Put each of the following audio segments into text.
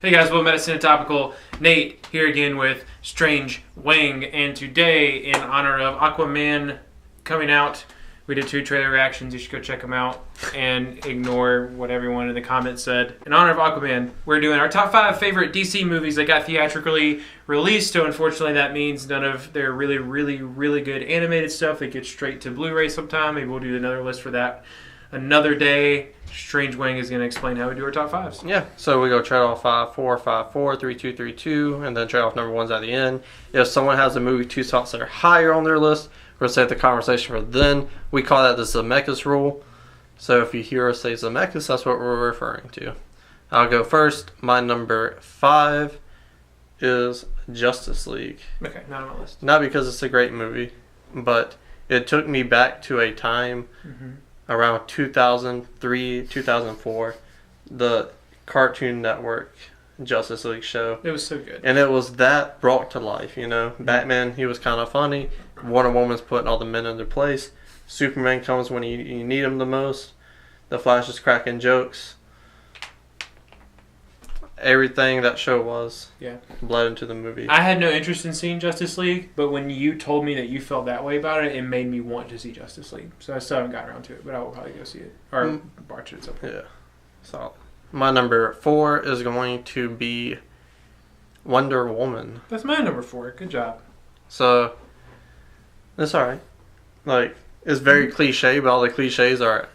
Hey guys, welcome back to Topical. Nate here again with Strange Wang, and today, in honor of Aquaman coming out, we did 2 trailer reactions. You should go check them out and ignore what everyone in the comments said. In honor of Aquaman, we're doing our top 5 favorite DC movies that got theatrically released. So unfortunately, that means none of their really good animated stuff that gets straight to Blu-ray sometime. Maybe we'll do another list for that another day. Strange Wang is going to explain how we do our top 5s. Yeah, so we go trade off 5, 4, 5, 4, 3, 2, 3, 2, and then trade off number 1s at the end. If someone has a movie 2 spots that are higher on their list, we're going to save the conversation for then. We call that the Zemeckis rule. So if you hear us say Zemeckis, that's what we're referring to. I'll go first. My number 5 is Justice League. Okay, not on my list. Not because it's a great movie, but it took me back to a time around 2003, 2004, the Cartoon Network Justice League show. It was so good. And it was that brought to life, you know. Batman, he was kind of funny. Wonder Woman's putting all the men in their place. Superman comes when you need him the most. The Flash is cracking jokes. Everything that show was bled into the movie. I had no interest in seeing Justice League, but when you told me that you felt that way about it, it made me want to see Justice League. So I still haven't gotten around to it, but I will probably go see it. Or watch it at some point. Yeah. Solid. My number 4 is going to be Wonder Woman. That's my number 4. Good job. So, it's alright. Like, it's very cliche, but all the cliches are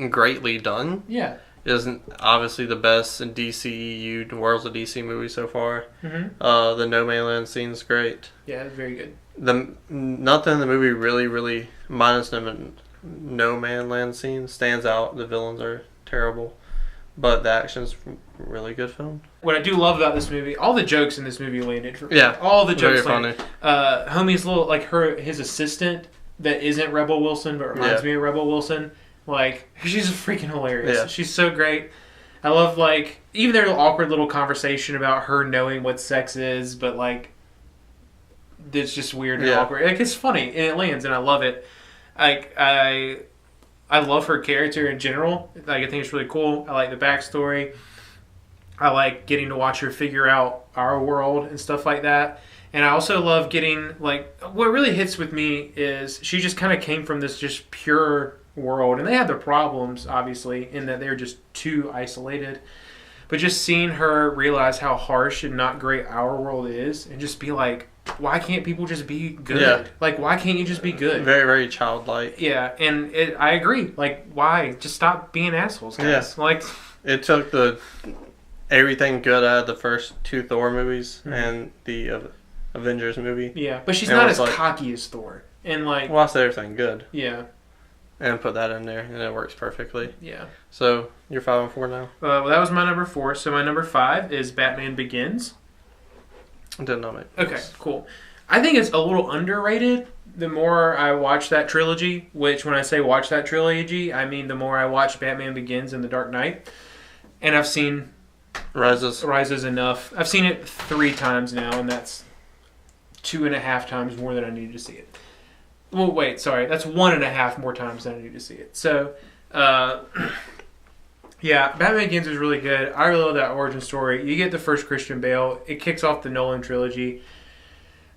greatly done. Yeah. Isn't obviously the best in DCEU, the world's a DC movie so far. The No Man Land scene is great. Yeah, it's very good. Nothing in the movie really, minus the No Man Land scene, stands out. The villains are terrible, but the action's really good film. What I do love about this movie, all the jokes in this movie landed for me. Yeah, all the jokes very landed. Homie's little, like his assistant that isn't Rebel Wilson but reminds me of Rebel Wilson. Like, she's freaking hilarious. Yeah. She's so great. I love, like, even their awkward little conversation about her knowing what sex is, but, like, it's just weird and awkward. Like, it's funny, and it lands, and I love it. I love her character in general. Like, I think it's really cool. I like the backstory. I like getting to watch her figure out our world and stuff like that. And I also love getting, like, what really hits with me is she just kind of came from this just pure world, and they have their problems obviously in that they're just too isolated, but just seeing her realize how harsh and not great our world is, and just be like, why can't people just be good? Like, why can't you just be good? Very childlike. And I agree, like, why just stop being assholes, guys? Like, it took everything good out of the first 2 Thor movies and the Avengers movie, but she's not as cocky as Thor, and like, well, I said everything good, and put that in there, and it works perfectly. Yeah. So, you're 5 and 4 now? Well, that was my number 4. So my number 5 is Batman Begins. Did not make Okay, cool. I think it's a little underrated the more I watch that trilogy, which when I say watch that trilogy, I mean the more I watch Batman Begins and The Dark Knight. And I've seen Rises enough. I've seen it 3 times now, and that's 2.5 times more than I needed to see it. Well, wait, sorry. That's 1.5 more times than I need to see it. So, Batman Begins is really good. I really love that origin story. You get the first Christian Bale. It kicks off the Nolan trilogy.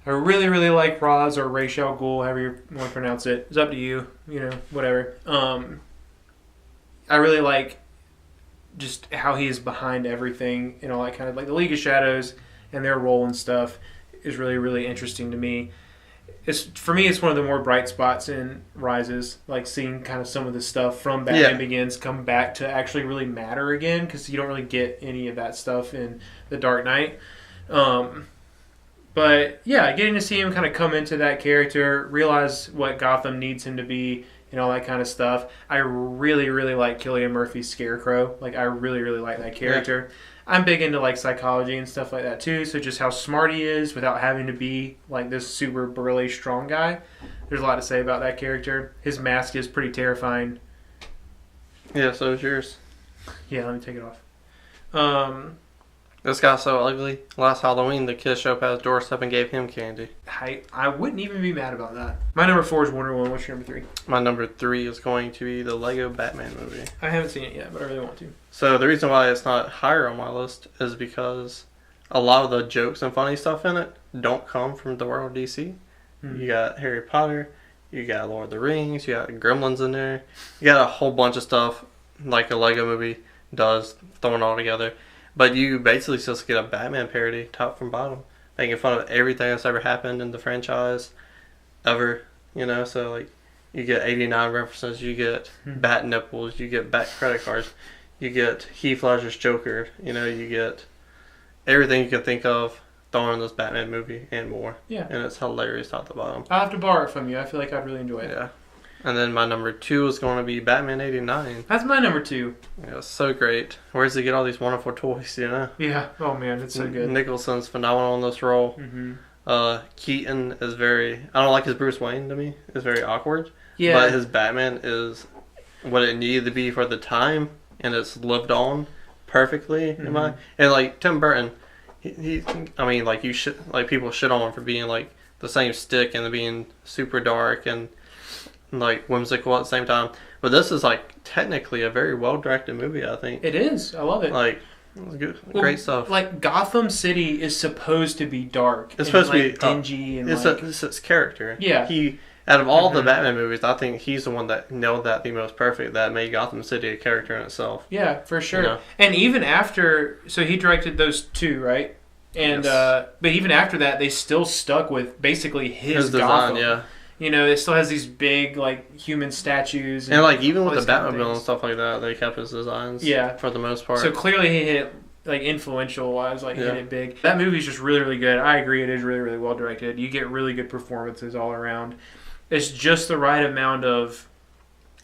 I really like Ra's or Ra's al Ghul, however you want to pronounce it. It's up to you. You know, whatever. I really like just how he is behind everything and all that kind of, like, the League of Shadows and their role and stuff is really interesting to me. For me, it's one of the more bright spots in Rises, like seeing kind of some of the stuff from Batman Begins come back to actually really matter again, because you don't really get any of that stuff in The Dark Knight. But yeah, getting to see him kind of come into that character, realize what Gotham needs him to be, and all that kind of stuff. I really like Cillian Murphy's Scarecrow. Like, I really like that character. Yeah. I'm big into, like, psychology and stuff like that too, so just how smart he is without having to be like this super burly strong guy. There's a lot to say about that character. His mask is pretty terrifying. Yeah, so is yours. Yeah, let me take it off. This guy's so ugly. Last Halloween, the kids showed up at his doorstep and gave him candy. I wouldn't even be mad about that. My number 4 is Wonder Woman. What's your number 3? My number 3 is going to be the Lego Batman movie. I haven't seen it yet, but I really want to. So the reason why it's not higher on my list is because a lot of the jokes and funny stuff in it don't come from the world of DC. You got Harry Potter, you got Lord of the Rings, you got Gremlins in there. You got a whole bunch of stuff like a Lego movie does, thrown all together. But you basically just get a Batman parody, top from bottom, making fun of everything that's ever happened in the franchise, ever. You know, so like you get 89 references, you get bat nipples, you get bat credit cards, you get Heath Ledger's Joker. You know, you get everything you can think of thrown in this Batman movie and more. Yeah, and it's hilarious top to bottom. I'll have to borrow it from you. I feel like I'd really enjoy it. Yeah. And then my number 2 is going to be Batman 89. That's my number 2. Yeah, it's so great. Where does he get all these wonderful toys, you know? Yeah. Oh, man, it's so good. Nicholson's phenomenal in this role. Keaton is very... I don't like his Bruce Wayne to me. It's very awkward. Yeah. But his Batman is what it needed to be for the time, and it's lived on perfectly. And like Tim Burton, he I mean, like people shit on him for being like the same stick and being super dark and like whimsical at the same time, but this is like technically a very well directed movie. I think it is. I love it. Like, it's good, great stuff. Like Gotham City is supposed to be dark. It's supposed to be dingy and it's its character. Yeah. He out of all the Batman movies, I think he's the one that nailed that the most perfect. That made Gotham City a character in itself. Yeah, for sure. You know? And even after, so he directed those 2, right? And yes. But even after that, they still stuck with basically his design. Gotham. Yeah. You know, it still has these big, like, human statues. And like, even with the Batmobile and stuff like that, they kept his designs. Yeah. For the most part. So clearly he hit, like, influential-wise, like, hit it big. That movie's just really, really good. I agree, it is really, really well directed. You get really good performances all around. It's just the right amount of,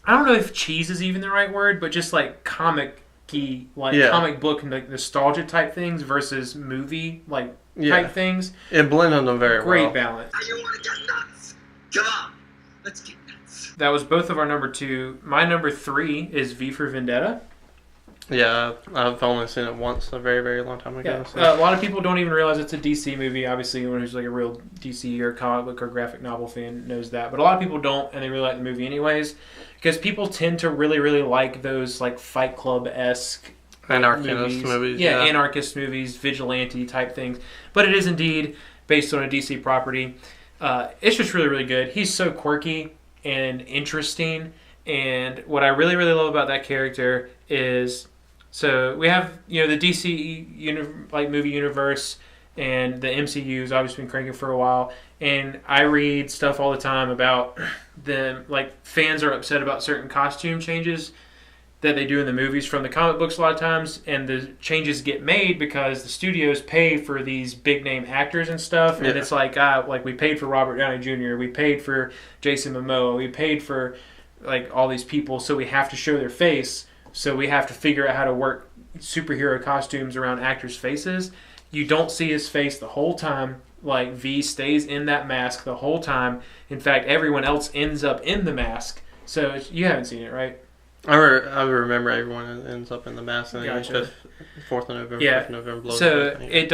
I don't know if cheese is even the right word, but just, like, comic-y, like, comic book and, like, nostalgia type things versus movie, like, type things. It blended them very well. Great balance. I don't want to get nuts. Come on, let's get nuts. That was both of our number 2. My number 3 is V for Vendetta. Yeah, I've only seen it once a very, very long time ago. Yeah. So. A lot of people don't even realize it's a DC movie. Obviously, anyone who's like a real DC or comic book or graphic novel fan knows that. But a lot of people don't, and they really like the movie anyways. Because people tend to really, really like those like Fight Club-esque anarchist movies. Yeah, anarchist movies, vigilante type things. But it is indeed based on a DC property. It's just really, really good. He's so quirky and interesting. And what I really, really love about that character is, so we have, you know, the DC movie universe, and the MCU has obviously been cranking for a while. And I read stuff all the time about them, like fans are upset about certain costume changes that they do in the movies from the comic books a lot of times, and the changes get made because the studios pay for these big name actors and stuff, and it's like we paid for Robert Downey Jr., we paid for Jason Momoa, we paid for like all these people, so we have to show their face, so we have to figure out how to work superhero costumes around actors' faces. You don't see his face the whole time. Like V stays in that mask the whole time. In fact, everyone else ends up in the mask. So you haven't seen it, right? I remember everyone ends up in the mask on the 4th of November. Yeah. 5th of November. So it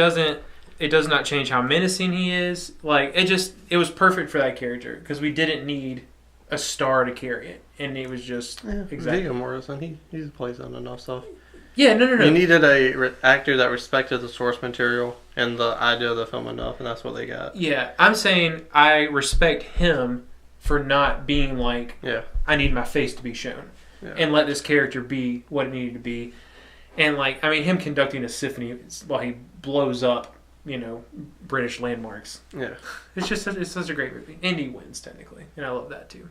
does not change how menacing he is. Like it was perfect for that character because we didn't need a star to carry it, and it was just exactly. Viggo Mortensen, he plays on enough stuff. Yeah, no. You needed a actor that respected the source material and the idea of the film enough, and that's what they got. Yeah, I'm saying I respect him for not being like, I need my face to be shown, and let this character be what it needed to be. And like, I mean, him conducting a symphony while he blows up, you know, British landmarks. Yeah, it's such a great movie, and he wins technically, and I love that too.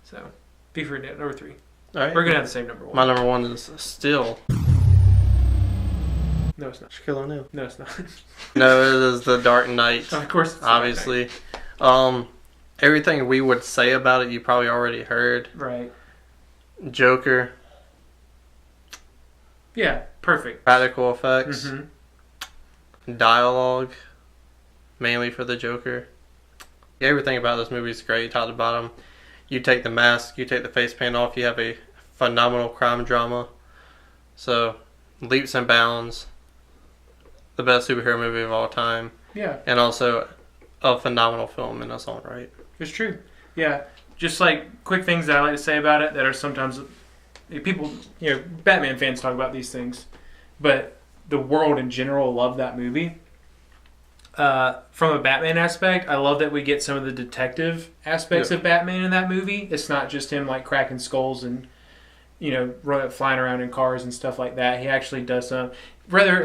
So, be for number 3. All right, we're gonna have the same number 1. My number 1 is still. No, it's not. Shaquille O'Neal. No, it's not. No, it is The Dark Knight. Of course, it's obviously. Everything we would say about it, you probably already heard. Right. Joker. Yeah, perfect. Practical effects. Dialogue, mainly for the Joker. Everything about this movie is great, top to bottom. You take the mask, you take the face paint off, you have a phenomenal crime drama. So, leaps and bounds. the best superhero movie of all time, Yeah, and also a phenomenal film in its own right. it's true. Yeah, just like quick things that I like to say about it that are sometimes people, Batman fans talk about these things, but the world in general love that movie. From a Batman aspect, I love that we get some of the detective aspects of Batman in that movie. It's not just him like cracking skulls and flying around in cars and stuff like that. He actually does some rather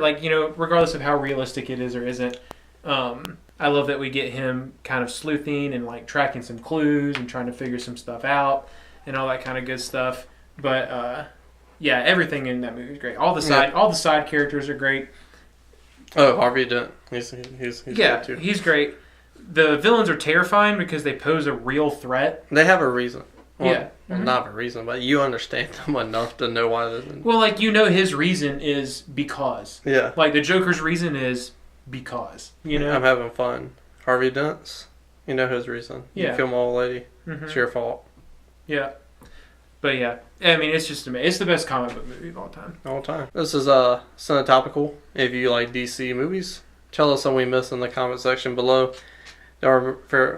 regardless of how realistic it is or isn't. I love that we get him kind of sleuthing and like tracking some clues and trying to figure some stuff out and all that kind of good stuff. But everything in that movie is great. All the side characters are great. Oh, Harvey Dent. He's great too. He's great. The villains are terrifying because they pose a real threat. They have a reason. Well, Mm-hmm. not a reason, but you understand them enough to know why. Well, his reason is because. Yeah. Like the Joker's reason is because. I'm having fun. Harvey Dent's, his reason. Yeah. You kill my old lady. Mm-hmm. It's your fault. Yeah. But yeah, I mean, it's just amazing. It's the best comic book movie of all time. All time. This is Cinetopical. If you like DC movies, tell us what we missed in the comment section below. Or English,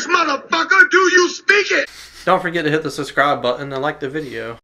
motherfucker, do you speak it? Don't forget to hit the subscribe button and like the video.